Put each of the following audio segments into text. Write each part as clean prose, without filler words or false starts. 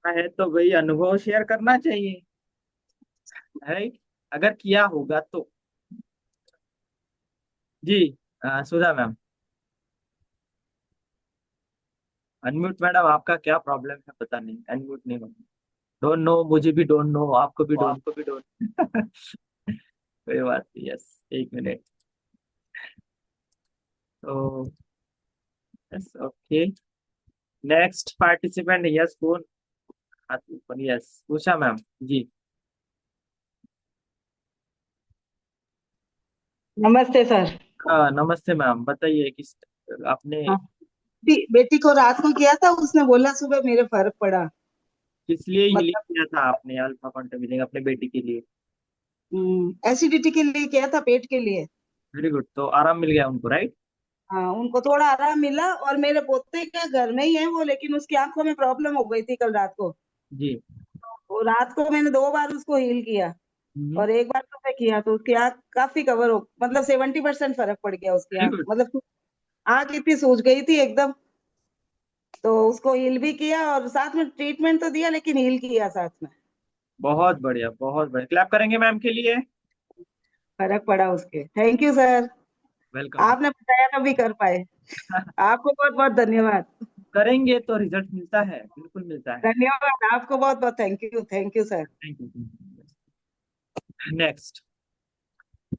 है तो भाई अनुभव शेयर करना चाहिए, राइट? अगर किया होगा तो। जी। सुधा मैम। अनम्यूट मैडम, आपका क्या प्रॉब्लम है पता नहीं, अनम्यूट नहीं होगा। डोंट नो, मुझे भी डोंट नो, आपको भी वो डोंट। आपको भी डोंट। कोई बात नहीं, यस। एक मिनट। तो yes, okay. Next participant, yes कौन? हाथ ऊपर, यस, उषा मैम। जी। नमस्ते सर। हाँ, नमस्ते मैम, बताइए किस आपने हाँ, बेटी को रात को किया था, उसने बोला सुबह मेरे फर्क पड़ा। किस लिए हीलिंग मतलब किया था आपने अल्फा क्वांटम हीलिंग अपने बेटी के लिए? एसिडिटी के लिए किया था, पेट के लिए। वेरी गुड, तो आराम मिल गया उनको, राइट? हाँ, उनको थोड़ा आराम मिला। और मेरे पोते क्या घर में ही है वो, लेकिन उसकी आंखों में प्रॉब्लम हो गई थी कल रात को। जी। वो रात को मैंने 2 बार उसको हील किया। हम्म। और एक बार सुबह किया तो उसकी आंख काफी कवर हो, मतलब 70% फर्क पड़ गया उसकी वेरी आंख, गुड। मतलब आंख इतनी सूज गई थी एकदम। तो उसको हील भी किया और साथ में ट्रीटमेंट तो दिया, लेकिन हील किया साथ में। बहुत बढ़िया, बहुत बढ़िया, क्लैप करेंगे मैम के लिए। फर्क पड़ा उसके, थैंक यू सर। वेलकम। आपने बताया तभी कर पाए। आपको बहुत बहुत धन्यवाद। करेंगे तो रिजल्ट मिलता है, बिल्कुल मिलता है। धन्यवाद आपको, बहुत बहुत thank you sir. Thank you. Next.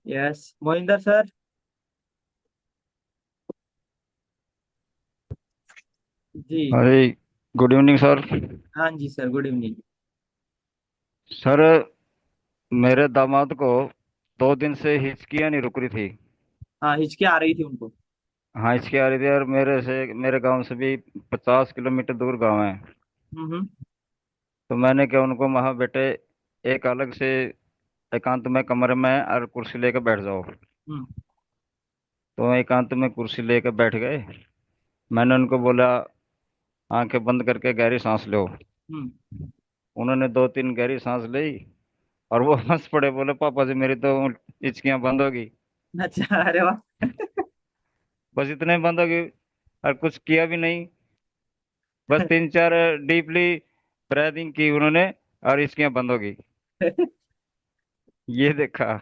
Yes, Mohinder sir. जी। अरे, गुड इवनिंग सर। हाँ जी सर, गुड इवनिंग। सर, मेरे दामाद को 2 दिन से हिचकियाँ नहीं रुक रही थी। हाँ, हिचकी आ रही थी उनको। हाँ, हिचकी आ रही थी, और मेरे गांव से भी 50 किलोमीटर दूर गांव है। हम्म। तो मैंने क्या उनको, वहाँ बेटे एक अलग से एकांत में कमरे में और कुर्सी लेकर बैठ जाओ। हम्म। तो एकांत में कुर्सी लेकर बैठ गए। मैंने उनको बोला, आंखें बंद करके गहरी सांस लो। हम्म। उन्होंने 2-3 गहरी सांस ली, और वो हंस पड़े, बोले पापा जी मेरी तो हिचकियाँ बंद होगी। अच्छा, अरे वाह। बस इतने ही बंद होगी, और कुछ किया भी नहीं। बस 3-4 डीपली ब्रीदिंग की उन्होंने, और हिचकियाँ बंद हो गई। ये देखा।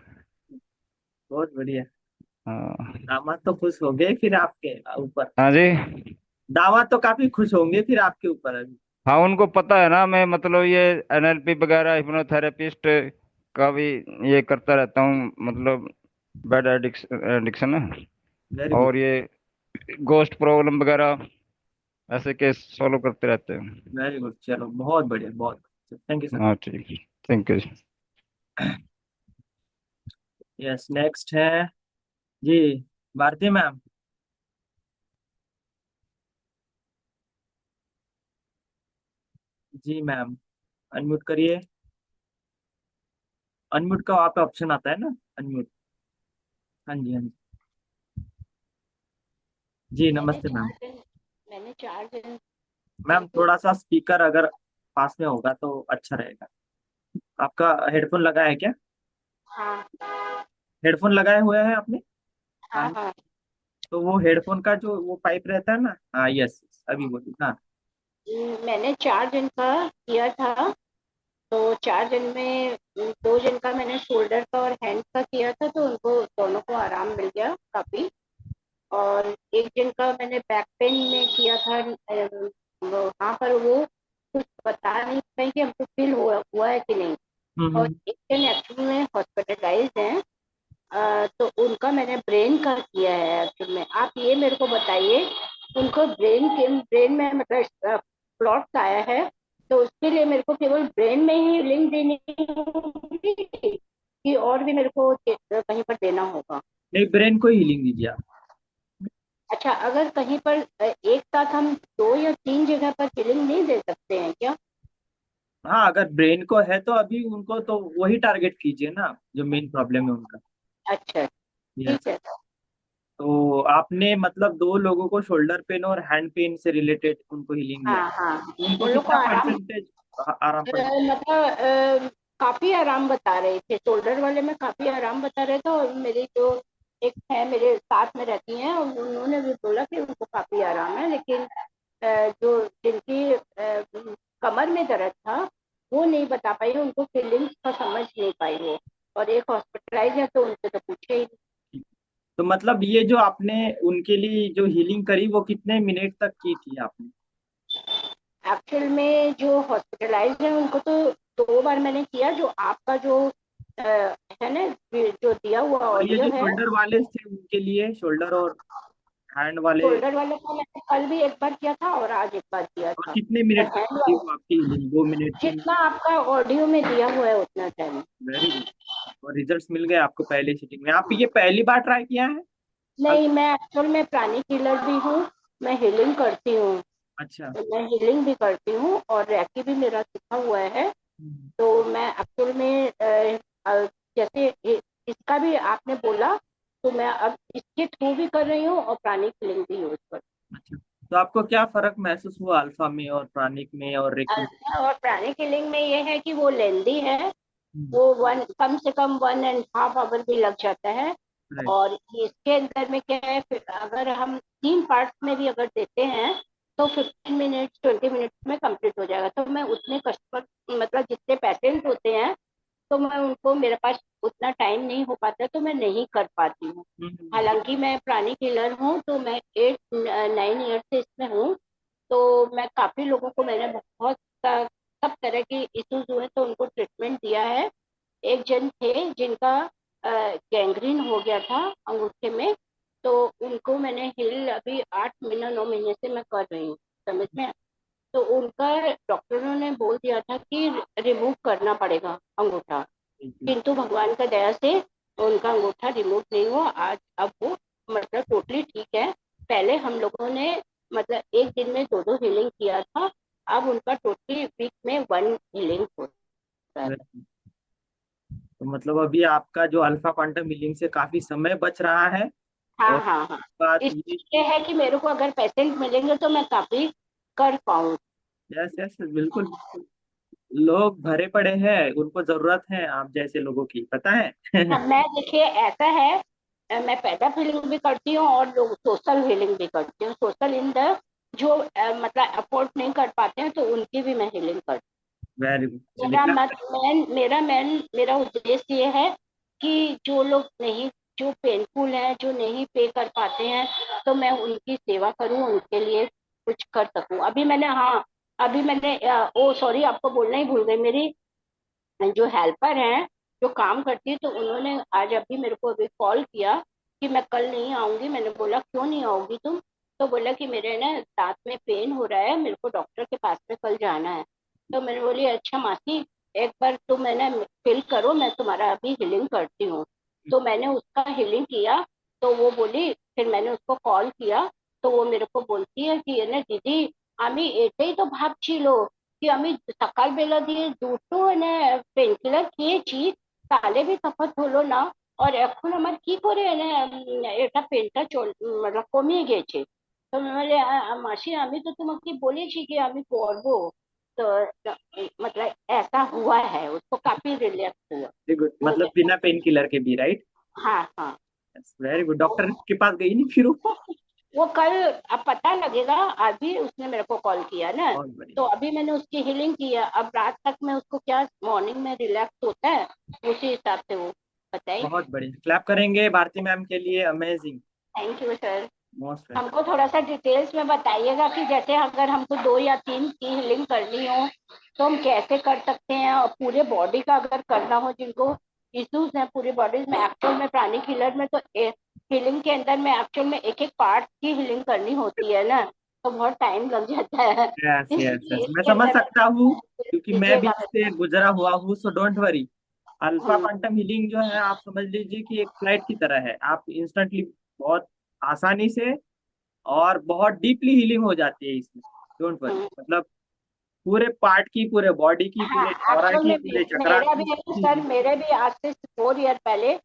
बहुत बढ़िया। हाँ। दामाद तो खुश हो गए फिर आपके ऊपर। हाँ जी। दामाद तो काफी खुश होंगे फिर आपके ऊपर अभी। हाँ, उनको पता है ना, मैं मतलब ये एनएलपी वगैरह हिप्नोथेरेपिस्ट का भी ये करता रहता हूँ, मतलब बैड एडिक्शन है, वेरी गुड। और ये गोस्ट प्रॉब्लम वगैरह ऐसे केस सॉल्व करते रहते हैं। वेरी गुड, चलो बहुत बढ़िया, बहुत। Thank you sir. हाँ ठीक। Thank you. यस, नेक्स्ट है। जी। भारती मैम। जी मैम, अनम्यूट करिए। अनम्यूट का वहाँ पे ऑप्शन आता है ना, अनम्यूट। हाँ जी, हाँ जी। जी, मैंने नमस्ते मैम। 4 दिन मैंने 4 दिन मैम थोड़ा सा स्पीकर अगर पास में होगा तो अच्छा रहेगा। आपका हेडफोन लगा है क्या? हाँ, हेडफोन लगाए हुए हैं आपने हाँ, कान? हाँ। तो वो हेडफोन का जो वो पाइप रहता है ना, हाँ यस, अभी बोलिए, हाँ। मैंने 4 दिन का किया था। तो 4 दिन में 2 दिन का मैंने शोल्डर का और हैंड का किया था, तो उनको दोनों को आराम मिल गया काफी। और एक दिन का मैंने बैक पेन में किया था। वहाँ पर वो कुछ बता नहीं पाए कि हमको फील हुआ है कि नहीं। और हम्म। एक दिन एक्चुअली में हॉस्पिटलाइज हैं। तो उनका मैंने ब्रेन का किया है एक्चुअल में। आप ये मेरे को बताइए, उनको ब्रेन में मतलब क्लॉट्स आया है। तो उसके लिए मेरे को केवल ब्रेन में ही लिंक देनी होगी कि और भी मेरे को कहीं पर देना होगा? नहीं, ब्रेन को हीलिंग दीजिए आप। अच्छा, अगर कहीं पर एक साथ हम 2 या 3 जगह पर हीलिंग नहीं दे सकते हैं क्या? हाँ, अगर ब्रेन को है तो अभी उनको तो वही टारगेट कीजिए ना, जो मेन प्रॉब्लम है उनका। अच्छा, यस। ठीक है। तो आपने मतलब दो लोगों को शोल्डर पेन और हैंड पेन से रिलेटेड उनको हीलिंग दिया, हाँ, हाँ। तो उनको उन लोग को कितना आराम, परसेंटेज आराम पड़ गया? मतलब काफी आराम बता रहे थे। शोल्डर वाले में काफी आराम बता रहे थे, और मेरी जो एक है मेरे साथ में रहती हैं, और उन्होंने भी बोला कि उनको काफी आराम है। लेकिन जो जिनकी कमर में दर्द था वो नहीं बता पाई, उनको फीलिंग्स का समझ नहीं पाई वो, और एक हॉस्पिटलाइज है तो उनसे तो पूछे ही नहीं। तो मतलब ये जो आपने उनके लिए जो हीलिंग करी वो कितने मिनट तक की थी आपने? एक्चुअल में जो हॉस्पिटलाइज है उनको तो 2 बार मैंने किया। जो आपका जो है ना, जो दिया हुआ और ये ऑडियो जो है, शोल्डर वाले थे उनके लिए, शोल्डर और हैंड वाले, शोल्डर वाले को मैंने कल भी एक बार किया था और आज एक बार किया और था। कितने और मिनट तक हैंड थी वाला वो आपकी हीलिंग? 2 मिनट, 3? जितना आपका ऑडियो में दिया हुआ है उतना टाइम। Very good. और रिजल्ट्स मिल गए आपको पहली सीटिंग में? आप ये पहली बार ट्राई किया है? नहीं, मैं एक्चुअल में प्राणिक हीलर भी हूँ, मैं हीलिंग करती हूँ, अच्छा। मैं हीलिंग भी करती हूँ और रैकी भी मेरा सीखा हुआ है। हम्म। तो मैं एक्चुअल में जैसे इसका भी आपने बोला तो मैं अब इसके थ्रू भी कर रही हूँ और प्राणिक हीलिंग भी यूज कर अच्छा, तो आपको क्या फर्क महसूस हुआ अल्फा में और प्राणिक में और रेकी में? रही हूँ। और प्राणिक हीलिंग में ये है कि वो लेंदी है, हम्म। वो वन कम से कम 1.5 आवर भी लग जाता है। राइट। और इसके अंदर में क्या है, फिर अगर हम 3 पार्ट्स में भी अगर देते हैं तो 15 मिनट 20 मिनट्स में कंप्लीट हो जाएगा। तो मैं उतने कस्टमर, मतलब जितने पेशेंट होते हैं, तो मैं उनको, मेरे पास उतना टाइम नहीं हो पाता तो मैं नहीं कर पाती हूँ। हम्म। हालांकि मैं प्राणिक हीलर हूँ, तो मैं 8-9 ईयर से इसमें हूँ। तो मैं काफी लोगों को, मैंने बहुत सब तरह की इश्यूज हुए तो उनको ट्रीटमेंट दिया है। एक जन थे जिनका गैंग्रीन हो गया था अंगूठे में, तो उनको मैंने हिल अभी 8 महीना 9 महीने से मैं कर रही हूँ, समझ में। तो उनका डॉक्टरों ने बोल दिया था कि रिमूव करना पड़ेगा अंगूठा, किंतु भगवान का दया से उनका अंगूठा रिमूव नहीं हुआ। आज अब वो मतलब टोटली ठीक है। पहले हम लोगों ने मतलब एक दिन में 2-2 हीलिंग किया था, अब उनका टोटली वीक में 1 हीलिंग होता है। तो मतलब अभी आपका जो अल्फा क्वांटम हीलिंग से काफी समय बच रहा है। हाँ और हाँ हाँ, बात ये, इसलिए है कि मेरे को अगर पेशेंट मिलेंगे तो मैं काफी कर पाऊँ। यस यस बिल्कुल बिल्कुल, लोग भरे पड़े हैं, उनको जरूरत है आप जैसे लोगों की, पता है। अब मैं देखिए ऐसा है, मैं पैदा हीलिंग भी करती हूँ और लोग सोशल हीलिंग भी करती हूँ। सोशल इन द जो मतलब अफोर्ड नहीं कर पाते हैं तो उनकी भी मैं हीलिंग करती वेरी गुड, हूँ। चलिए क्या। मेरा उद्देश्य ये है कि जो लोग नहीं, जो पेनफुल है, जो नहीं पे कर पाते हैं, तो मैं उनकी सेवा करूँ, उनके लिए कुछ कर सकूँ। अभी मैंने ओ सॉरी, आपको बोलना ही भूल गई, मेरी जो हेल्पर हैं, जो काम करती है, तो उन्होंने आज अभी मेरे को अभी कॉल किया कि मैं कल नहीं आऊंगी। मैंने बोला क्यों नहीं आओगी तुम? तो बोला कि मेरे ना दांत में पेन हो रहा है, मेरे को डॉक्टर के पास में कल जाना है। तो मैंने बोली अच्छा मासी, एक बार तुम मैंने फिल करो, मैं तुम्हारा अभी हीलिंग करती हूँ। तो मैंने उसका हीलिंग किया। तो वो बोली, फिर मैंने उसको कॉल किया, तो वो मेरे को बोलती है कि ये ना दीदी, আমি এটাই তো ভাবছিল যে আমি সকালবেলা দিয়ে দুটো পেনকিলার খেয়েছি, তাহলে भी তফাৎ হলো না। আর এখন আমার কি করে এটা পেনটা মানে কমিয়ে গেছে। তো আমি বলি, মাসি আমি তো তোমাকে বলেছি कि আমি করবো। तो मतलब ऐसा हुआ है, उसको काफी रिलैक्स हुआ। वेरी गुड, वो मतलब बिना पेन किलर के भी, राइट? हाँ हाँ। Very good. डॉक्टर के पास गई नहीं फिर वो? वो कल, अब पता लगेगा, अभी उसने मेरे को कॉल किया ना, बहुत बढ़िया। तो अभी मैंने उसकी हीलिंग किया। अब रात तक में उसको क्या मॉर्निंग में रिलैक्स होता है, उसी हिसाब से वो बताइए। बहुत बढ़िया, क्लैप करेंगे भारती मैम के लिए, amazing, thank you sir. Most welcome. हमको थोड़ा सा डिटेल्स में बताइएगा कि जैसे अगर हमको 2 या 3 की हीलिंग करनी हो तो हम कैसे कर सकते हैं, और पूरे बॉडी का अगर करना हो, जिनको इश्यूज हैं पूरी बॉडी में। एक्चुअल में प्राणिक हीलर में तो हीलिंग के अंदर में एक्चुअल में एक एक पार्ट की हीलिंग करनी होती है ना, तो बहुत टाइम लग जाता है। यस यस यस, इसलिए मैं इसके समझ अंदर सकता हूँ, क्योंकि मैं भी दीजिएगा मेरे इससे गुजरा हुआ हूँ, सो डोंट वरी। अल्फा को। क्वांटम हीलिंग जो है, आप समझ लीजिए कि एक फ्लाइट की तरह है। आप इंस्टेंटली, बहुत आसानी से और बहुत डीपली हीलिंग हो जाती है इसमें। डोंट वरी, हम्म, मतलब पूरे पार्ट की, पूरे बॉडी की, हाँ पूरे ऑरा एक्चुअल की, में पूरे चक्रास मेरा की, भी है ना सबकी सर, healing। मेरे भी आज से 4 ईयर पहले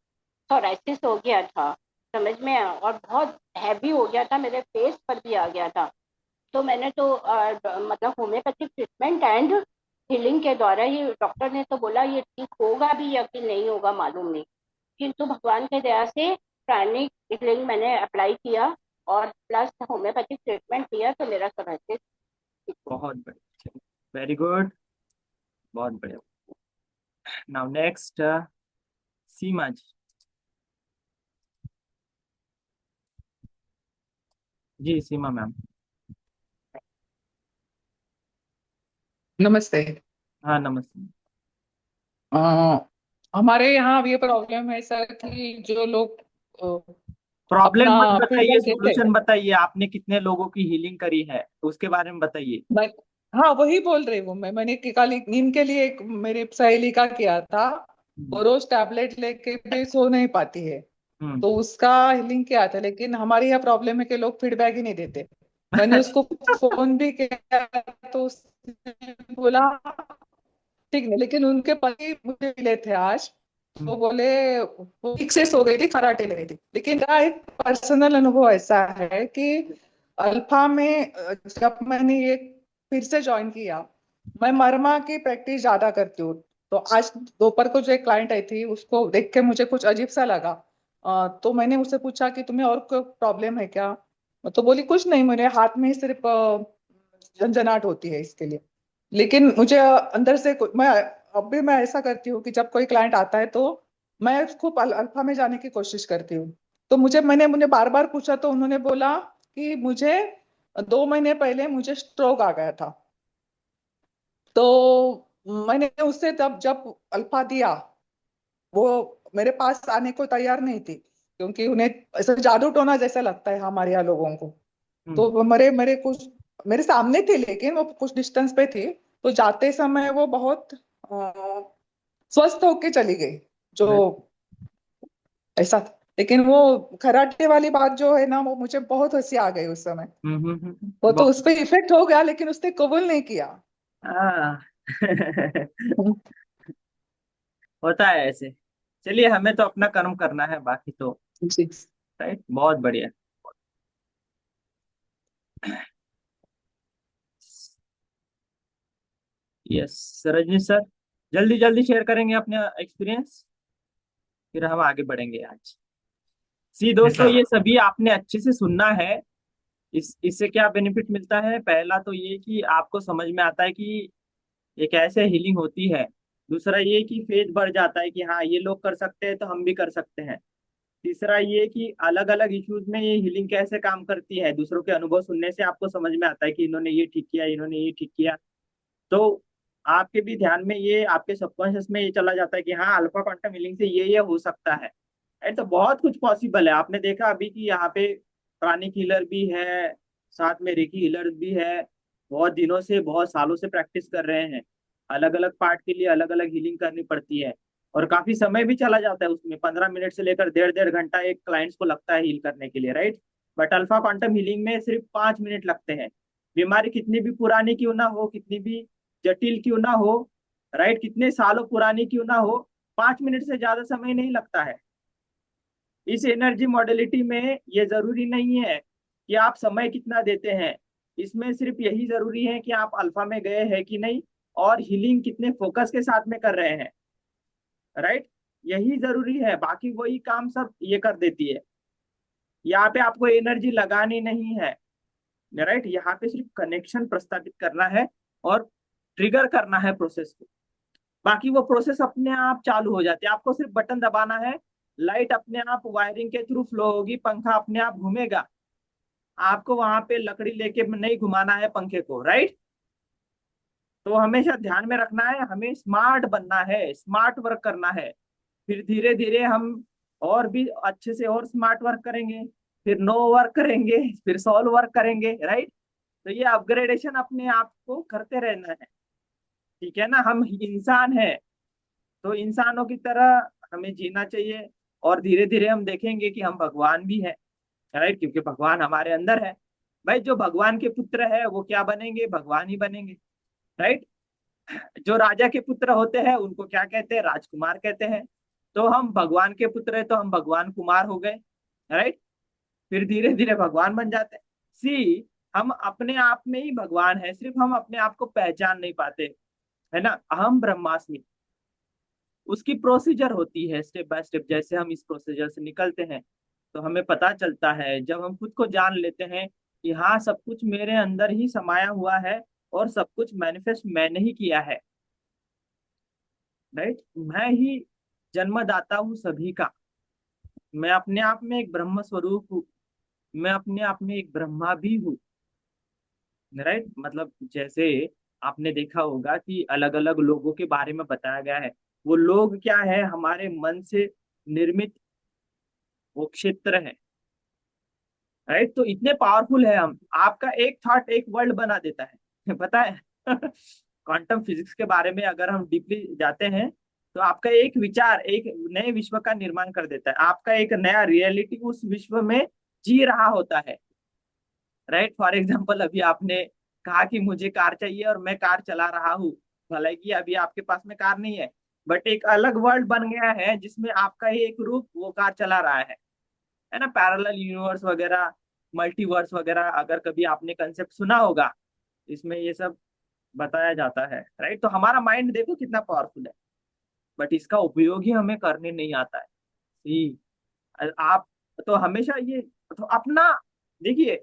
सोराइसिस हो गया था, समझ में, और बहुत हैवी हो गया था, मेरे फेस पर भी आ गया था। तो मैंने तो मतलब होम्योपैथिक ट्रीटमेंट एंड हीलिंग के द्वारा ही, डॉक्टर ने तो बोला ये ठीक होगा भी या कि नहीं होगा मालूम नहीं, किंतु भगवान के दया से प्राणिक हीलिंग मैंने अप्लाई किया और प्लस होम्योपैथिक ट्रीटमेंट किया तो मेरा सोराइसिस ठीक हो बहुत बढ़िया। वेरी गुड, बहुत बढ़िया। नाउ नेक्स्ट, सीमा जी। जी सीमा मैम। नमस्ते। हाँ नमस्ते। अ, हमारे यहाँ अब ये प्रॉब्लम है सर कि जो लोग प्रॉब्लम अपना मत बताइए, फीडबैक देते सॉल्यूशन हैं। बताइए। आपने कितने लोगों की हीलिंग करी है उसके बारे में बताइए। मैं हाँ वही बोल रही हूँ मैंने कि कल नींद के लिए एक मेरी सहेली का किया था। हम्म। वो रोज टैबलेट लेके भी सो नहीं पाती है। हम्म। तो उसका हीलिंग किया था, लेकिन हमारी यह प्रॉब्लम है कि लोग फीडबैक ही नहीं देते। मैंने उसको फोन भी किया तो उसने बोला ठीक नहीं, लेकिन उनके पति मुझे मिले थे आज। वो बोले वो फिक्सेस हो गई थी, खराटे ले गई थी। लेकिन मेरा एक पर्सनल अनुभव ऐसा है कि अल्फा में जब मैंने ये फिर से ज्वाइन किया, मैं मरमा की प्रैक्टिस ज्यादा करती हूँ। तो आज दोपहर को जो एक क्लाइंट आई थी उसको देख के मुझे कुछ अजीब सा लगा। तो मैंने उससे पूछा कि तुम्हें और कोई प्रॉब्लम है क्या। तो बोली कुछ नहीं, मेरे हाथ में सिर्फ झंझनाहट होती है इसके लिए। लेकिन मुझे अंदर से मैं अब भी मैं ऐसा करती हूँ कि जब कोई क्लाइंट आता है तो मैं खूब अल्फा में जाने की कोशिश करती हूँ। तो मैंने मुझे बार बार पूछा तो उन्होंने बोला कि मुझे 2 महीने पहले मुझे स्ट्रोक आ गया था। तो मैंने उससे तब जब अल्फा दिया, वो मेरे पास आने को तैयार नहीं थी, क्योंकि उन्हें ऐसा जादू टोना जैसा लगता है हमारे यहाँ लोगों को। हम्म। तो वो मेरे कुछ मेरे सामने थी, लेकिन वो कुछ डिस्टेंस पे थी। तो जाते समय वो बहुत स्वस्थ होके चली गई, जो ऐसा था। लेकिन वो खराटे वाली बात जो है ना, वो मुझे बहुत हंसी आ गई उस समय। वो तो बहुत। उस पर इफेक्ट हो गया, लेकिन उसने कबूल नहीं किया। हाँ। होता है ऐसे। चलिए, हमें तो अपना कर्म करना है, बाकी तो जी। राइट। बहुत बढ़िया। यस रजनी सर, जल्दी जल्दी शेयर करेंगे अपने एक्सपीरियंस, फिर हम आगे बढ़ेंगे आज। सी जी दोस्तों, सर। ये सभी आपने अच्छे से सुनना है। इससे क्या बेनिफिट मिलता है? पहला तो ये कि आपको समझ में आता है कि ये कैसे हीलिंग होती है। दूसरा ये कि फेज बढ़ जाता है कि हाँ, ये लोग कर सकते हैं तो हम भी कर सकते हैं। तीसरा ये कि अलग अलग इश्यूज में ये हीलिंग कैसे काम करती है, दूसरों के अनुभव सुनने से आपको समझ में आता है कि इन्होंने ये ठीक किया, इन्होंने ये ठीक किया। तो आपके भी ध्यान में ये, आपके सबकॉन्शियस में ये चला जाता है कि हाँ, अल्फा क्वांटम हीलिंग से ये हो सकता है। एंड तो बहुत कुछ पॉसिबल है। आपने देखा अभी कि यहाँ पे प्राणिक हीलर भी है, साथ में रेकी हीलर भी है। बहुत दिनों से, बहुत सालों से प्रैक्टिस कर रहे हैं। अलग अलग पार्ट के लिए अलग अलग हीलिंग करनी पड़ती है, और काफी समय भी चला जाता है उसमें। 15 मिनट से लेकर डेढ़ डेढ़ घंटा एक क्लाइंट्स को लगता है हील करने के लिए, right. But alpha quantum healing में सिर्फ 5 मिनट लगते हैं। बीमारी कितनी भी पुरानी क्यों ना हो, कितनी भी जटिल क्यों ना हो, राइट, कितने सालों पुरानी क्यों ना हो, 5 मिनट से ज्यादा समय नहीं लगता है। इस एनर्जी मॉडलिटी में ये जरूरी नहीं है कि आप समय कितना देते हैं। इसमें सिर्फ यही जरूरी है कि आप अल्फा में गए हैं कि नहीं, और हीलिंग कितने फोकस के साथ में कर रहे हैं, राइट। यही जरूरी है, बाकी वही काम सब ये कर देती है। यहाँ पे आपको एनर्जी लगानी नहीं है, राइट। यहाँ पे सिर्फ कनेक्शन प्रस्तावित करना है और ट्रिगर करना है प्रोसेस को। बाकी वो प्रोसेस अपने आप चालू हो जाती है। आपको सिर्फ बटन दबाना है, लाइट अपने आप वायरिंग के थ्रू फ्लो होगी, पंखा अपने आप घूमेगा। आपको वहां पे लकड़ी लेके नहीं घुमाना है पंखे को, राइट। तो हमेशा ध्यान में रखना है, हमें स्मार्ट बनना है, स्मार्ट वर्क करना है। फिर धीरे धीरे हम और भी अच्छे से और स्मार्ट वर्क करेंगे, फिर नो वर्क करेंगे, फिर सॉल्व वर्क करेंगे, राइट। तो ये अपग्रेडेशन अपने आप को करते रहना है, ठीक है ना। हम इंसान हैं, तो इंसानों की तरह हमें जीना चाहिए। और धीरे धीरे हम देखेंगे कि हम भगवान भी हैं, राइट, क्योंकि भगवान हमारे अंदर है। भाई, जो भगवान के पुत्र है वो क्या बनेंगे? भगवान ही बनेंगे, राइट। जो राजा के पुत्र होते हैं उनको क्या कहते हैं? राजकुमार कहते हैं। तो हम भगवान के पुत्र है तो हम भगवान कुमार हो गए, राइट। फिर धीरे धीरे भगवान बन जाते हैं। सी, हम अपने आप में ही भगवान है, सिर्फ हम अपने आप को पहचान नहीं पाते, है ना। अहम ब्रह्मास्मि, उसकी प्रोसीजर होती है स्टेप बाय स्टेप। जैसे हम इस प्रोसीजर से निकलते हैं तो हमें पता चलता है, जब हम खुद को जान लेते हैं कि हाँ, सब कुछ मेरे अंदर ही समाया हुआ है, और सब कुछ मैनिफेस्ट मैंने ही किया है। राइट, मैं ही जन्मदाता हूँ सभी का। मैं अपने आप में एक ब्रह्म स्वरूप हूँ। मैं अपने आप में एक ब्रह्मा भी हूँ। राइट, मतलब जैसे आपने देखा होगा कि अलग अलग लोगों के बारे में बताया गया है। वो लोग क्या है, हमारे मन से निर्मित वो क्षेत्र है। राइट, तो इतने पावरफुल है हम। आपका एक थॉट एक वर्ल्ड बना देता है पता है क्वांटम फिजिक्स के बारे में अगर हम डीपली जाते हैं तो आपका एक विचार एक नए विश्व का निर्माण कर देता है। आपका एक नया रियलिटी उस विश्व में जी रहा होता है। राइट, फॉर एग्जाम्पल अभी आपने कहा कि मुझे कार चाहिए और मैं कार चला रहा हूँ। भले कि अभी आपके पास में कार नहीं है, बट एक अलग वर्ल्ड बन गया है जिसमें आपका ही एक रूप वो कार चला रहा है ना। पैरेलल यूनिवर्स वगैरह, मल्टीवर्स वगैरह, अगर कभी आपने कंसेप्ट सुना होगा, इसमें ये सब बताया जाता है। राइट, तो हमारा माइंड देखो कितना पावरफुल है, बट इसका उपयोग ही हमें करने नहीं आता है। सी, आप तो हमेशा ये तो अपना देखिए,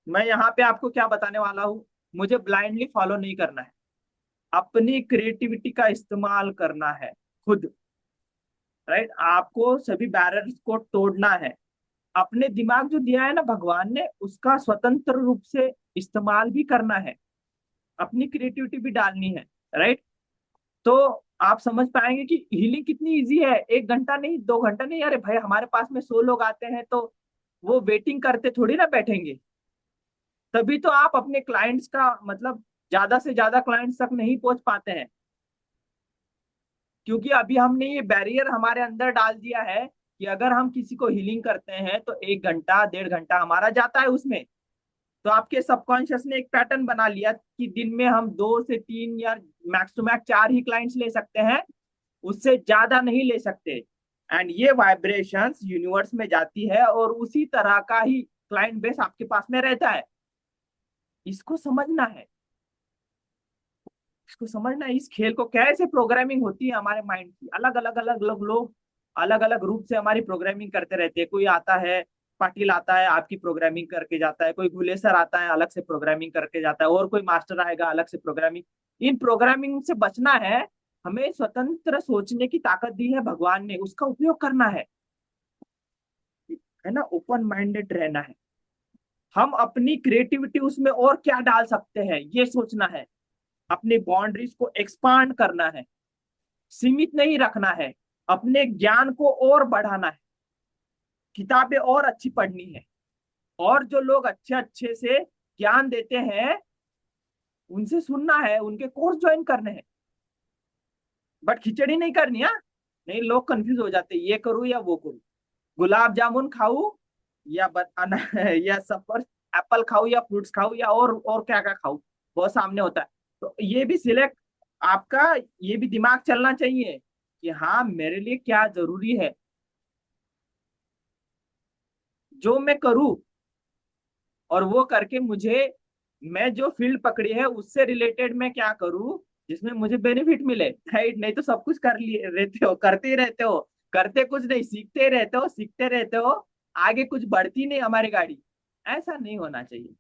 मैं यहाँ पे आपको क्या बताने वाला हूँ, मुझे ब्लाइंडली फॉलो नहीं करना है। अपनी क्रिएटिविटी का इस्तेमाल करना है खुद। राइट, आपको सभी बैरियर्स को तोड़ना है। अपने दिमाग जो दिया है ना भगवान ने, उसका स्वतंत्र रूप से इस्तेमाल भी करना है। अपनी क्रिएटिविटी भी डालनी है। राइट, तो आप समझ पाएंगे कि हीलिंग कितनी इजी है। 1 घंटा नहीं, 2 घंटा नहीं। अरे भाई, हमारे पास में 100 लोग आते हैं तो वो वेटिंग करते थोड़ी ना बैठेंगे। तभी तो आप अपने क्लाइंट्स का मतलब ज्यादा से ज्यादा क्लाइंट्स तक नहीं पहुंच पाते हैं, क्योंकि अभी हमने ये बैरियर हमारे अंदर डाल दिया है कि अगर हम किसी को हीलिंग करते हैं तो 1 घंटा 1.5 घंटा हमारा जाता है उसमें। तो आपके सबकॉन्शियस ने एक पैटर्न बना लिया कि दिन में हम 2 से 3 या मैक्स टू मैक्स 4 ही क्लाइंट्स ले सकते हैं, उससे ज्यादा नहीं ले सकते। एंड ये वाइब्रेशंस यूनिवर्स में जाती है और उसी तरह का ही क्लाइंट बेस आपके पास में रहता है। इसको समझना है, इसको समझना है, इस खेल को कैसे प्रोग्रामिंग होती है हमारे माइंड की। अलग अलग अलग अलग लोग अलग अलग रूप से हमारी प्रोग्रामिंग करते रहते हैं। कोई आता है, पाटिल आता है, आपकी प्रोग्रामिंग करके जाता है। कोई गुलेसर आता है, अलग से प्रोग्रामिंग करके जाता है। और कोई मास्टर आएगा, अलग से प्रोग्रामिंग। इन प्रोग्रामिंग से बचना है। हमें स्वतंत्र सोचने की ताकत दी है भगवान ने, उसका उपयोग करना है ना। ओपन माइंडेड रहना है। हम अपनी क्रिएटिविटी उसमें और क्या डाल सकते हैं ये सोचना है। अपनी बाउंड्रीज को एक्सपांड करना है, सीमित नहीं रखना है। अपने ज्ञान को और बढ़ाना है। किताबें और अच्छी पढ़नी है। और जो लोग अच्छे अच्छे से ज्ञान देते हैं उनसे सुनना है, उनके कोर्स ज्वाइन करने हैं। बट खिचड़ी नहीं करनी है। नहीं, लोग कंफ्यूज हो जाते हैं, ये करूँ या वो करूँ। गुलाब जामुन खाऊं या या सफर एप्पल खाऊं या फ्रूट्स खाऊं या और क्या क्या खाऊं, बहुत सामने होता है। तो ये भी सिलेक्ट आपका, ये भी दिमाग चलना चाहिए कि हाँ मेरे लिए क्या जरूरी है जो मैं करूँ, और वो करके मुझे, मैं जो फील्ड पकड़ी है उससे रिलेटेड मैं क्या करूँ जिसमें मुझे बेनिफिट मिले। राइट, नहीं तो सब कुछ कर लिए रहते हो, करते ही रहते हो, करते कुछ नहीं, सीखते रहते हो, सीखते रहते हो, आगे कुछ बढ़ती नहीं हमारी गाड़ी। ऐसा नहीं होना चाहिए।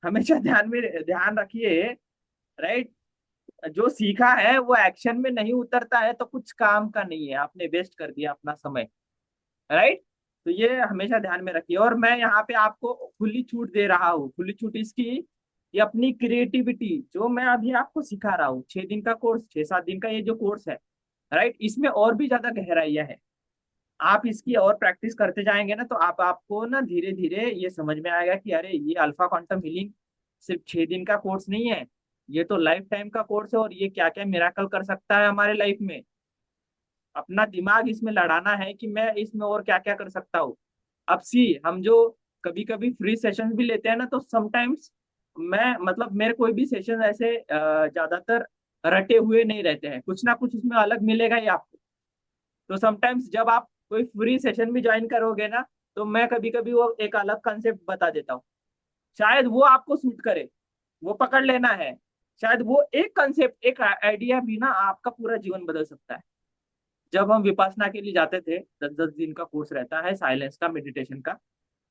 हमेशा ध्यान रखिए। राइट, जो सीखा है वो एक्शन में नहीं उतरता है तो कुछ काम का नहीं है, आपने वेस्ट कर दिया अपना समय। राइट, तो ये हमेशा ध्यान में रखिए। और मैं यहाँ पे आपको खुली छूट दे रहा हूँ। खुली छूट इसकी, ये अपनी क्रिएटिविटी जो मैं अभी आपको सिखा रहा हूँ, 6 दिन का कोर्स, 6-7 दिन का ये जो कोर्स है। राइट, इसमें और भी ज्यादा गहराइयाँ है। आप इसकी और प्रैक्टिस करते जाएंगे ना तो आपको ना धीरे धीरे ये समझ में आएगा कि अरे ये अल्फा क्वांटम हीलिंग सिर्फ 6 दिन का कोर्स नहीं है, ये तो लाइफ टाइम का कोर्स है। और ये क्या क्या मिराकल कर सकता है हमारे लाइफ में। अपना दिमाग इसमें लड़ाना है कि मैं इसमें और क्या क्या कर सकता हूँ। अब सी, हम जो कभी कभी फ्री सेशन भी लेते हैं ना, तो समटाइम्स मैं मतलब मेरे कोई भी सेशन ऐसे ज्यादातर रटे हुए नहीं रहते हैं, कुछ ना कुछ उसमें अलग मिलेगा ही आपको। तो समटाइम्स जब आप कोई फ्री सेशन भी ज्वाइन करोगे ना, तो मैं कभी कभी वो एक अलग कंसेप्ट बता देता हूँ। शायद वो आपको सूट करे, वो पकड़ लेना है। शायद वो एक कंसेप्ट, एक आइडिया भी ना आपका पूरा जीवन बदल सकता है। जब हम विपासना के लिए जाते थे, 10-10 दिन का कोर्स रहता है साइलेंस का, मेडिटेशन का।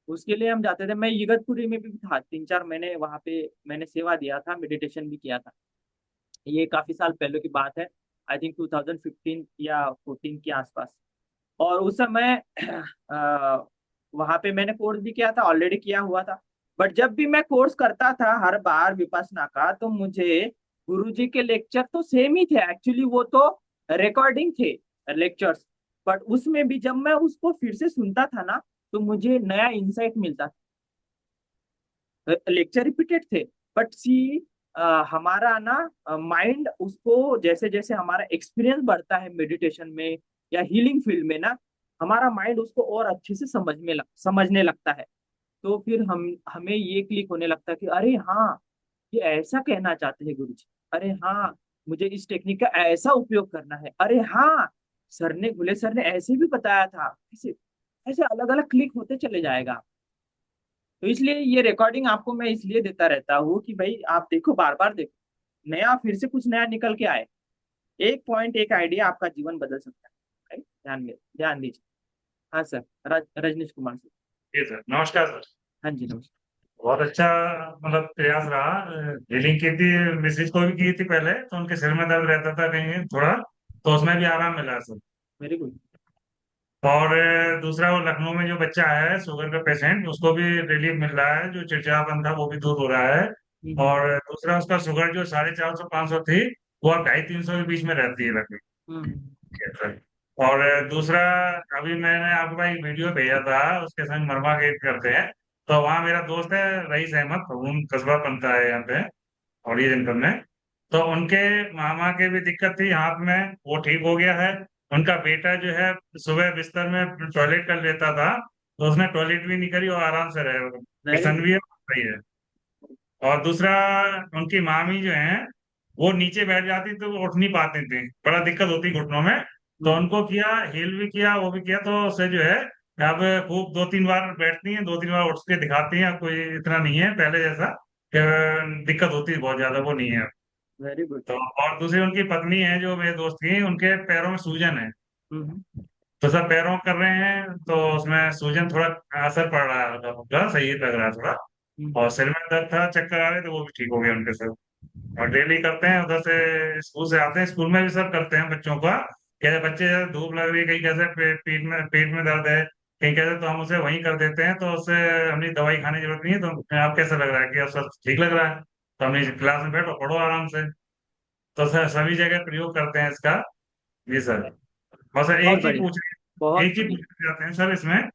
उसके लिए हम जाते थे। मैं इगतपुरी में भी था, 3-4 महीने वहाँ पे मैंने सेवा दिया था, मेडिटेशन भी किया था। ये काफी साल पहले की बात है, आई थिंक 2015 या 14 के आसपास। और उस समय वहाँ पे मैंने कोर्स भी किया था, ऑलरेडी किया हुआ था। बट जब भी मैं कोर्स करता था हर बार विपස්සना का, तो मुझे गुरुजी के लेक्चर तो सेम ही थे एक्चुअली, वो तो रिकॉर्डिंग थे लेक्चर्स। बट उसमें भी जब मैं उसको फिर से सुनता था ना, तो मुझे नया इंसाइट मिलता था। लेक्चर रिपीटेड थे, बट सी हमारा ना माइंड उसको, जैसे जैसे हमारा एक्सपीरियंस बढ़ता है मेडिटेशन में या हीलिंग फील्ड में ना, हमारा माइंड उसको और अच्छे से समझने लगता है। तो फिर हम हमें ये क्लिक होने लगता है कि अरे हाँ, ये ऐसा कहना चाहते हैं गुरुजी। अरे हाँ, मुझे इस टेक्निक का ऐसा उपयोग करना है। अरे हाँ, गुले सर ने ऐसे भी बताया था। ऐसे ऐसे अलग अलग क्लिक होते चले जाएगा। तो इसलिए ये रिकॉर्डिंग आपको मैं इसलिए देता रहता हूँ कि भाई आप देखो, बार बार देखो, नया फिर से कुछ नया निकल के आए। एक पॉइंट, एक आइडिया आपका जीवन बदल सकता है। राइट? ध्यान दीजिए। हाँ सर, रजनीश कुमार सर। जी सर, नमस्कार सर। हाँ जी, नमस्कार। बहुत अच्छा मतलब प्रयास रहा। हीलिंग की थी, मिसेज को भी की थी पहले, तो उनके सिर में दर्द रहता था कहीं थोड़ा, तो उसमें भी आराम मिला सर। Very good. और दूसरा, वो लखनऊ में जो बच्चा आया है शुगर का पेशेंट, उसको भी रिलीफ मिल रहा है, जो चिड़चिड़ापन था वो भी दूर हो रहा है। हम्म। और दूसरा, उसका शुगर जो 450-500 थी, वो अब 250-300 के बीच में रहती है लगभग। हम्म। सर, और दूसरा, अभी मैंने आपको एक वीडियो भेजा था, उसके संग मरमा गेट करते हैं, तो वहाँ मेरा दोस्त है रईस अहमद, फगून कस्बा बनता है यहाँ पे और ये जनपद में। तो उनके मामा के भी दिक्कत थी हाथ में, वो ठीक हो गया है। उनका बेटा जो है सुबह बिस्तर में टॉयलेट कर लेता था, तो उसने टॉयलेट भी नहीं करी और आराम से रहे, वेरी प्रसन्न गुड। भी है, सही है। और दूसरा, उनकी मामी जो है, वो नीचे बैठ जाती तो वो उठ नहीं पाती थी, बड़ा दिक्कत होती घुटनों में। तो हम्म। उनको किया, हील भी किया, वो भी किया, तो उससे जो है अब खूब 2-3 बार बैठती हैं, 2-3 बार उठ के दिखाती हैं। अब कोई इतना नहीं है पहले जैसा कि दिक्कत होती है बहुत ज्यादा, वो नहीं है। Very good. तो और दूसरी, उनकी पत्नी है जो मेरे दोस्त की, उनके पैरों में सूजन है, हम्म। तो सब पैरों कर रहे हैं, तो उसमें सूजन थोड़ा असर पड़ रहा है, हल्का फुल्का सही लग रहा है थोड़ा। हम्म। और सिर में दर्द था, चक्कर आ रहे थे, वो भी ठीक हो गया उनके सब। और डेली करते हैं, उधर से स्कूल से आते हैं, स्कूल में भी सब करते हैं बच्चों का। कहते बच्चे धूप लग रही है, कहीं कैसे पेट में दर्द है, कहीं कैसे, तो हम उसे वहीं कर देते हैं, तो उससे हमने दवाई खाने की जरूरत नहीं है। तो आप कैसा लग रहा है कि अब सब ठीक लग रहा है, तो हमने क्लास में बैठो पढ़ो आराम से। तो सर सभी जगह प्रयोग करते हैं इसका। जी सर। और सर बहुत बढ़िया। बहुत एक चीज बढ़िया। पूछना चाहते हैं सर इसमें,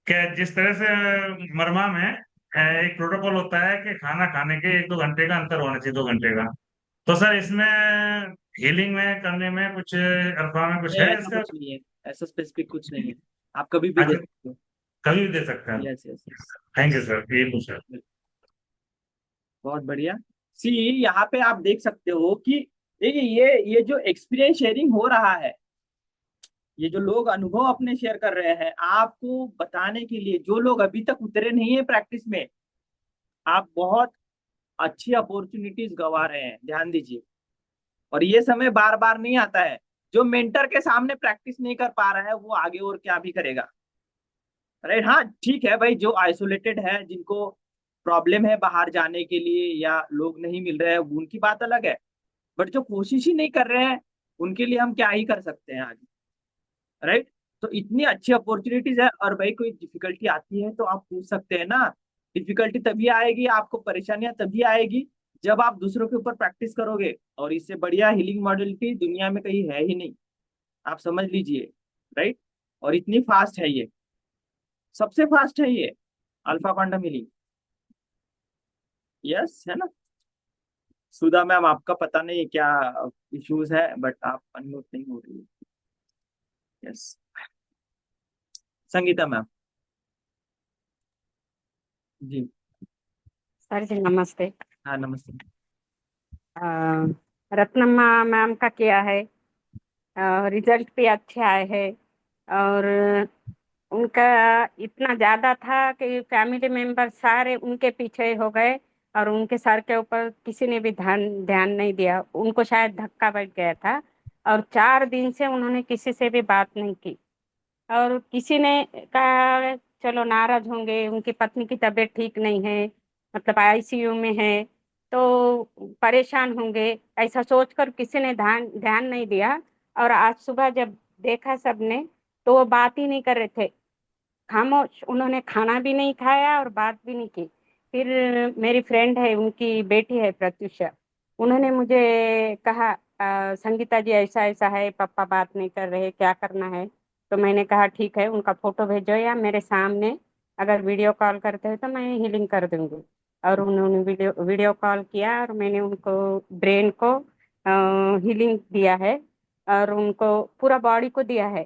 कि जिस तरह से मरमा में एक प्रोटोकॉल होता है कि खाना खाने के 1-2 घंटे का अंतर होना चाहिए, 2 घंटे का, तो सर इसमें हीलिंग में करने में कुछ अल्फा में कुछ नहीं, है ऐसा इसका? कुछ नहीं है। ऐसा स्पेसिफिक कुछ नहीं है। आप कभी भी दे अच्छा, सकते हो। कभी भी दे सकते हैं। Yes, yes, yes. Thank you sir, ये पूछा। बहुत बढ़िया। सी, यहाँ पे आप देख सकते हो कि देखिए, ये जो एक्सपीरियंस शेयरिंग हो रहा है, ये जो लोग अनुभव अपने शेयर कर रहे हैं आपको बताने के लिए, जो लोग अभी तक उतरे नहीं है प्रैक्टिस में, आप बहुत अच्छी अपॉर्चुनिटीज गंवा रहे हैं। ध्यान दीजिए। और ये समय बार बार नहीं आता है। जो मेंटर के सामने प्रैक्टिस नहीं कर पा रहा है, वो आगे और क्या भी करेगा। राइट? हाँ, ठीक है भाई, जो आइसोलेटेड है, जिनको प्रॉब्लम है बाहर जाने के लिए या लोग नहीं मिल रहे हैं, उनकी बात अलग है। बट जो कोशिश ही नहीं कर रहे हैं, उनके लिए हम क्या ही कर सकते हैं आगे। राइट? तो इतनी अच्छी अपॉर्चुनिटीज है, और भाई कोई डिफिकल्टी आती है तो आप पूछ सकते हैं ना। डिफिकल्टी तभी आएगी, आपको परेशानियां तभी आएगी जब आप दूसरों के ऊपर प्रैक्टिस करोगे। और इससे बढ़िया हीलिंग मॉडलिटी दुनिया में कहीं है ही नहीं। आप समझ लीजिए। राइट? और इतनी फास्ट है ये, सबसे फास्ट है ये अल्फा क्वांटम हीलिंग। यस, है ना? सुधा मैम, आपका पता नहीं क्या इश्यूज है, बट आप अनम्यूट नहीं हो रही है। यस। संगीता मैम। जी। सर जी नमस्ते। हाँ, नमस्ते। अ, रत्नम्मा मैम का किया है, रिजल्ट भी अच्छे आए हैं। और उनका इतना ज्यादा था कि फैमिली मेंबर सारे उनके पीछे हो गए, और उनके सर के ऊपर किसी ने भी ध्यान ध्यान नहीं दिया। उनको शायद धक्का बैठ गया था, और 4 दिन से उन्होंने किसी से भी बात नहीं की। और किसी ने कहा चलो नाराज होंगे, उनकी पत्नी की तबीयत ठीक नहीं है, मतलब आईसीयू में है, तो परेशान होंगे, ऐसा सोचकर किसी ने ध्यान ध्यान नहीं दिया। और आज सुबह जब देखा सबने, तो वो बात ही नहीं कर रहे थे, खामोश। उन्होंने खाना भी नहीं खाया और बात भी नहीं की। फिर मेरी फ्रेंड है, उनकी बेटी है प्रत्युषा, उन्होंने मुझे कहा, संगीता जी ऐसा ऐसा है, पापा बात नहीं कर रहे, क्या करना है?" तो मैंने कहा ठीक है, उनका फोटो भेजो या मेरे सामने अगर वीडियो कॉल करते हैं तो मैं हीलिंग कर दूंगी। और उन्होंने वीडियो वीडियो कॉल किया और मैंने उनको ब्रेन को हीलिंग दिया है और उनको पूरा बॉडी को दिया है।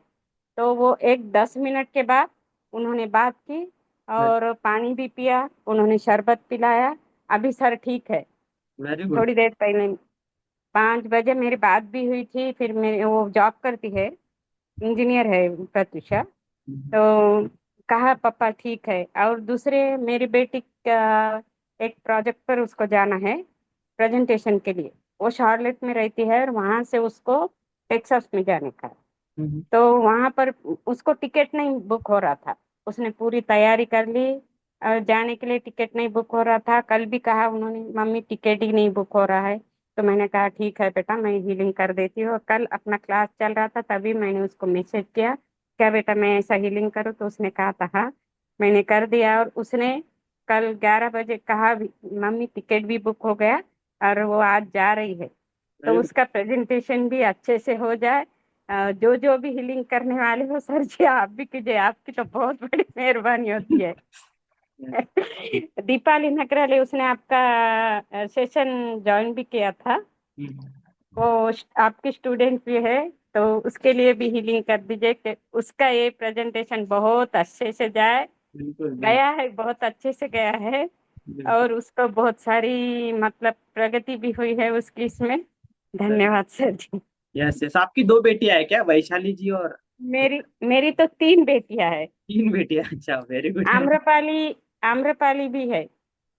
तो वो एक 10 मिनट के बाद उन्होंने बात की और पानी भी पिया, उन्होंने शरबत पिलाया। अभी सर ठीक है। Very good. थोड़ी देर पहले 5 बजे मेरी बात भी हुई थी। फिर मेरे वो जॉब करती है, इंजीनियर है प्रत्युषा। तो कहा पापा ठीक है। और दूसरे मेरी बेटी का एक प्रोजेक्ट पर उसको जाना है प्रेजेंटेशन के लिए, वो शार्लेट में रहती है और वहां से उसको टेक्सास में जाने का है। तो वहां पर उसको टिकट नहीं बुक हो रहा था, उसने पूरी तैयारी कर ली और जाने के लिए टिकट नहीं बुक हो रहा था। कल भी कहा उन्होंने, मम्मी टिकट ही नहीं बुक हो रहा है। तो मैंने कहा ठीक है बेटा, मैं हीलिंग कर देती हूँ। और कल अपना क्लास चल रहा था, तभी मैंने उसको मैसेज किया, क्या बेटा मैं ऐसा हीलिंग करूँ? तो उसने कहा था हाँ। मैंने कर दिया और उसने कल 11 बजे कहा भी, मम्मी टिकट भी बुक हो गया और वो आज जा रही है। तो वेरी गुड। उसका प्रेजेंटेशन भी अच्छे से हो जाए। जो जो भी हीलिंग करने वाले हो सर जी, आप भी कीजिए, आपकी तो बहुत बड़ी मेहरबानी होती है। दीपाली नकराले, उसने आपका सेशन ज्वाइन भी किया था, वो आपकी स्टूडेंट भी है। तो उसके लिए भी हीलिंग कर दीजिए कि उसका ये प्रेजेंटेशन बहुत अच्छे से जाए। बिल्कुल गया है, बहुत अच्छे से गया है बिल्कुल। और उसको बहुत सारी मतलब प्रगति भी हुई है उसकी इसमें। धन्यवाद सर जी। यस यस, आपकी दो बेटियां है क्या, वैशाली जी और? मेरी मेरी तो 3 बेटियां हैं। तीन बेटियां, अच्छा वेरी गुड। आम्रपाली, आम्रपाली भी है,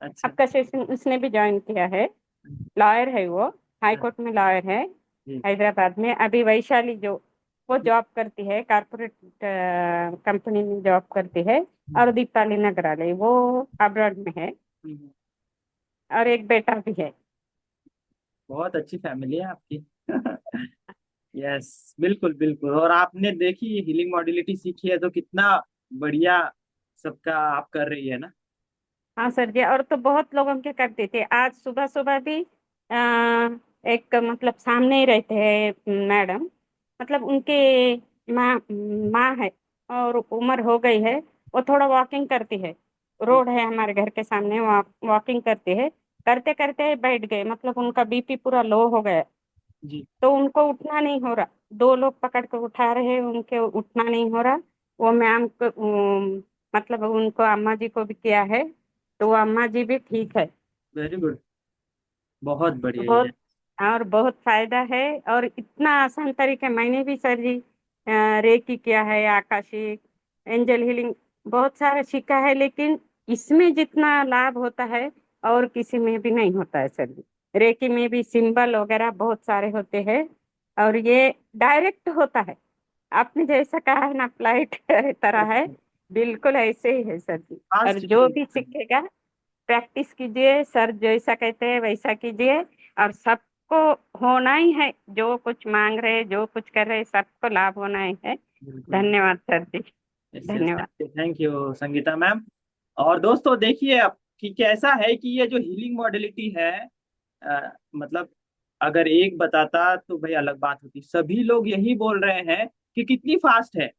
अच्छा। आपका सेशन उसने भी ज्वाइन किया है। लॉयर है वो, हाई कोर्ट में लॉयर है जी। हैदराबाद में। अभी वैशाली जो, वो जॉब करती है कारपोरेट कंपनी में जॉब करती है। और दीपाली नगराले वो अब्रॉड में है। और एक बेटा भी है। बहुत अच्छी फैमिली है आपकी। यस बिल्कुल बिल्कुल। और आपने देखी हीलिंग मॉड्यूलिटी सीखी है तो कितना बढ़िया सबका आप कर रही है ना। हाँ सर जी, और तो बहुत लोगों के करते थे। आज सुबह सुबह भी एक मतलब सामने ही रहते हैं मैडम, मतलब उनके माँ माँ है और उम्र हो गई है। वो थोड़ा वॉकिंग करती है, रोड है हमारे घर के सामने, वॉकिंग करती है। करते करते बैठ गए, मतलब उनका बीपी पूरा लो हो गया। जी। तो उनको उठना नहीं हो रहा, 2 लोग पकड़ कर उठा रहे हैं, उनके उठना नहीं हो रहा। वो मैम को मतलब उनको अम्मा जी को भी किया है, तो वो अम्मा जी भी ठीक है। Very good. बहुत बढ़िया बहुत, है। और बहुत फायदा है। और इतना आसान तरीके, मैंने भी सर जी रेकी किया है, आकाशी, एंजल हीलिंग, बहुत सारा सीखा है, लेकिन इसमें जितना लाभ होता है और किसी में भी नहीं होता है सर जी। रेकी में भी सिंबल वगैरह बहुत सारे होते हैं और ये डायरेक्ट होता है। आपने जैसा कहा है ना, फ्लाइट तरह है, बिल्कुल ऐसे ही है सर जी। और फास्ट जो हीलिंग। भी सीखेगा, प्रैक्टिस कीजिए, सर जैसा कहते हैं वैसा कीजिए। और सबको होना ही है, जो कुछ मांग रहे, जो कुछ कर रहे, सबको लाभ होना ही है। बिल्कुल। धन्यवाद सर जी। यस यस, धन्यवाद। Thank you Sangeeta ma'am. और दोस्तों देखिए अब कि कैसा है कि ये जो हीलिंग मॉडलिटी है, मतलब अगर एक बताता तो भाई अलग बात होती, सभी लोग यही बोल रहे हैं कि कितनी फास्ट है,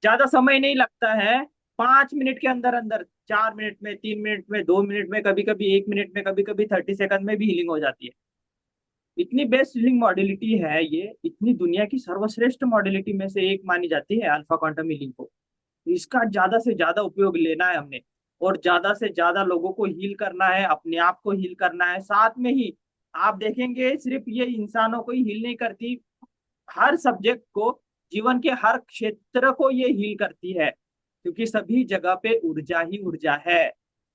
ज्यादा समय नहीं लगता है, 5 मिनट के अंदर अंदर, 4 मिनट में, 3 मिनट में, 2 मिनट में, कभी कभी 1 मिनट में, कभी कभी 30 सेकंड में भी हीलिंग हो जाती है। इतनी बेस्ट हीलिंग मॉडलिटी है ये, इतनी दुनिया की सर्वश्रेष्ठ मॉडलिटी में से एक मानी जाती है अल्फा क्वांटम हीलिंग को। इसका ज्यादा से ज्यादा उपयोग लेना है हमने, और ज्यादा से ज्यादा लोगों को हील करना है, अपने आप को हील करना है साथ में ही। आप देखेंगे सिर्फ ये इंसानों को ही हील नहीं करती, हर सब्जेक्ट को, जीवन के हर क्षेत्र को ये हील करती है, क्योंकि सभी जगह पे ऊर्जा ही ऊर्जा है।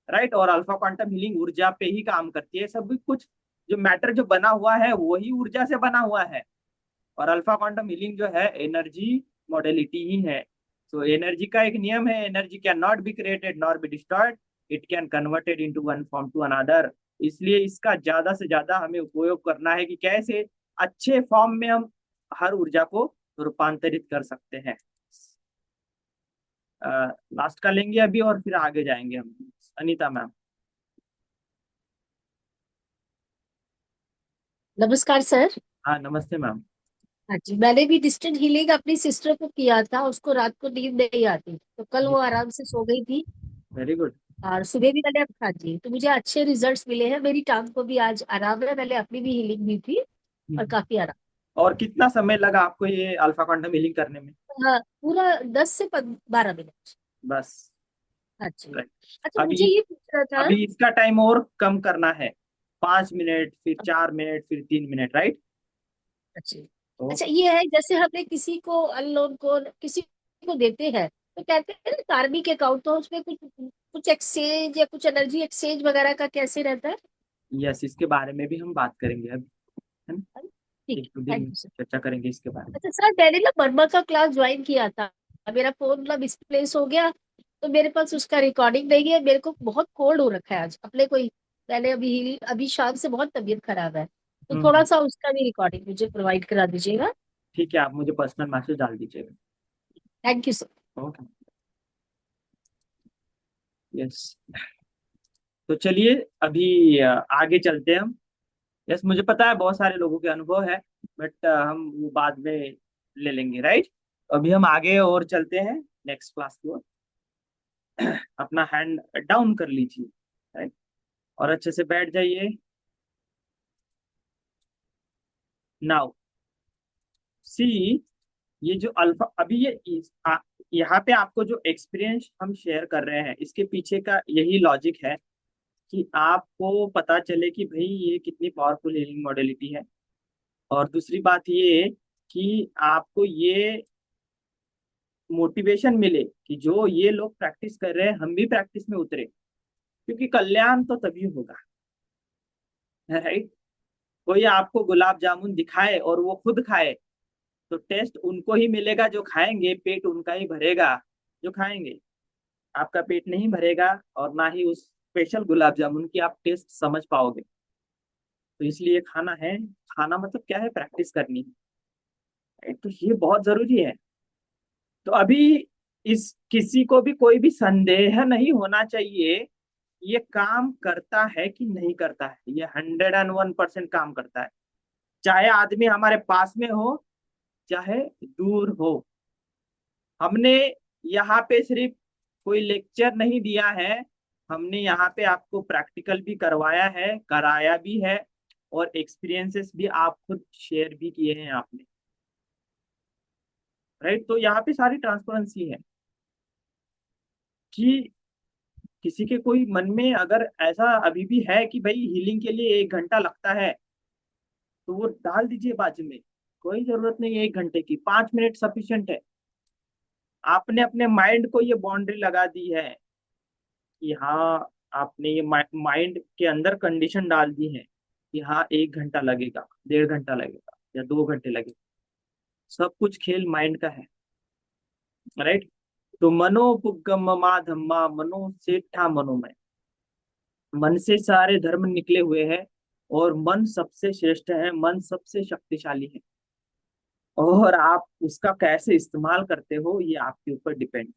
राइट। और अल्फा क्वांटम हीलिंग ऊर्जा पे ही काम करती है, सब कुछ जो मैटर जो बना हुआ है वही ऊर्जा से बना हुआ है। और अल्फा क्वांटम हीलिंग जो है एनर्जी मॉडलिटी ही है। तो एनर्जी का एक नियम है, energy can not be created nor be destroyed, it can converted into one form to another. इसलिए इसका ज्यादा से ज्यादा हमें उपयोग करना है कि कैसे अच्छे फॉर्म में हम हर ऊर्जा को रूपांतरित कर सकते हैं। लास्ट का लेंगे अभी और फिर आगे जाएंगे हम। अनीता मैम। नमस्कार सर। हाँ नमस्ते मैम। हाँ जी, मैंने भी डिस्टेंट हीलिंग अपनी सिस्टर को किया था, उसको रात को नींद नहीं आती, तो कल वो आराम से सो गई थी वेरी गुड। और सुबह भी मैंने हाँ जी, तो मुझे अच्छे रिजल्ट्स मिले हैं। मेरी टांग को भी आज आराम है, मैंने अपनी भी हीलिंग दी थी और काफी आराम। और कितना समय लगा आपको ये अल्फा क्वांटम हीलिंग करने में? हाँ, पूरा 10 से 12 मिनट। बस। हाँ जी। राइट। अच्छा, मुझे अभी ये पूछना था। अभी इसका टाइम और कम करना है, 5 मिनट, फिर 4 मिनट, फिर 3 मिनट, राइट? अच्छा तो अच्छा, ये है जैसे हमने किसी को अननोन को किसी को देते हैं, तो कहते हैं ना कार्मिक अकाउंट, तो उसमें कुछ कुछ एक्सचेंज या कुछ एनर्जी एक्सचेंज वगैरह का कैसे रहता है? यस, इसके बारे में भी हम बात करेंगे अभी, है ना? ठीक एक दो है, दिन थैंक में यू सर। चर्चा करेंगे इसके बारे में। अच्छा सर, मैंने ना वर्मा का क्लास ज्वाइन किया था, मेरा फोन मतलब मिसप्लेस हो गया, तो मेरे पास उसका रिकॉर्डिंग नहीं है। मेरे को बहुत कोल्ड हो रखा है आज अपने को ही, मैंने अभी शाम से बहुत तबीयत खराब है, तो थोड़ा हम्म। सा उसका भी रिकॉर्डिंग मुझे प्रोवाइड करा दीजिएगा। ठीक है, आप मुझे पर्सनल मैसेज डाल दीजिएगा। Thank you sir. Okay. Yes. तो चलिए अभी आगे चलते हैं हम। यस, मुझे पता है बहुत सारे लोगों के अनुभव है, बट हम वो बाद में ले लेंगे, राइट? अभी हम आगे और चलते हैं नेक्स्ट क्लास की ओर। अपना हैंड डाउन कर लीजिए, राइट? और अच्छे से बैठ जाइए। नाउ सी, ये जो अल्फा अभी यहाँ पे आपको जो एक्सपीरियंस हम शेयर कर रहे हैं, इसके पीछे का यही लॉजिक है कि आपको पता चले कि भाई ये कितनी पावरफुल हीलिंग मॉडलिटी है। और दूसरी बात ये कि आपको ये मोटिवेशन मिले कि जो ये लोग प्रैक्टिस कर रहे हैं हम भी प्रैक्टिस में उतरे, क्योंकि कल्याण तो तभी होगा, राइट? कोई आपको गुलाब जामुन दिखाए और वो खुद खाए तो टेस्ट उनको ही मिलेगा जो खाएंगे, पेट उनका ही भरेगा जो खाएंगे। आपका पेट नहीं भरेगा और ना ही उस स्पेशल गुलाब जामुन की आप टेस्ट समझ पाओगे। तो इसलिए खाना है, खाना मतलब क्या है, प्रैक्टिस करनी है, तो ये बहुत जरूरी है। तो अभी इस किसी को भी कोई भी संदेह नहीं होना चाहिए ये काम करता है कि नहीं करता है। ये 101% काम करता है, चाहे आदमी हमारे पास में हो चाहे दूर हो। हमने यहाँ पे सिर्फ कोई लेक्चर नहीं दिया है, हमने यहाँ पे आपको प्रैक्टिकल भी करवाया है, कराया भी है, और एक्सपीरियंसेस भी आप खुद शेयर भी किए हैं आपने, राइट? तो यहाँ पे सारी ट्रांसपेरेंसी है कि किसी के कोई मन में अगर ऐसा अभी भी है कि भाई हीलिंग के लिए 1 घंटा लगता है, तो वो डाल दीजिए बाजू में। कोई जरूरत नहीं है 1 घंटे की, 5 मिनट सफिशिएंट है। आपने अपने माइंड को ये बाउंड्री लगा दी है कि हाँ, आपने ये माइंड के अंदर कंडीशन डाल दी है कि हाँ 1 घंटा लगेगा, 1.5 घंटा लगेगा या 2 घंटे लगेगा। सब कुछ खेल माइंड का है, राइट? तो मनोपुग्गम मा धम्मा मनो सेठा मनोमय, मन से सारे धर्म निकले हुए हैं और मन सबसे श्रेष्ठ है, मन सबसे शक्तिशाली है। और आप उसका कैसे इस्तेमाल करते हो ये आपके ऊपर डिपेंड।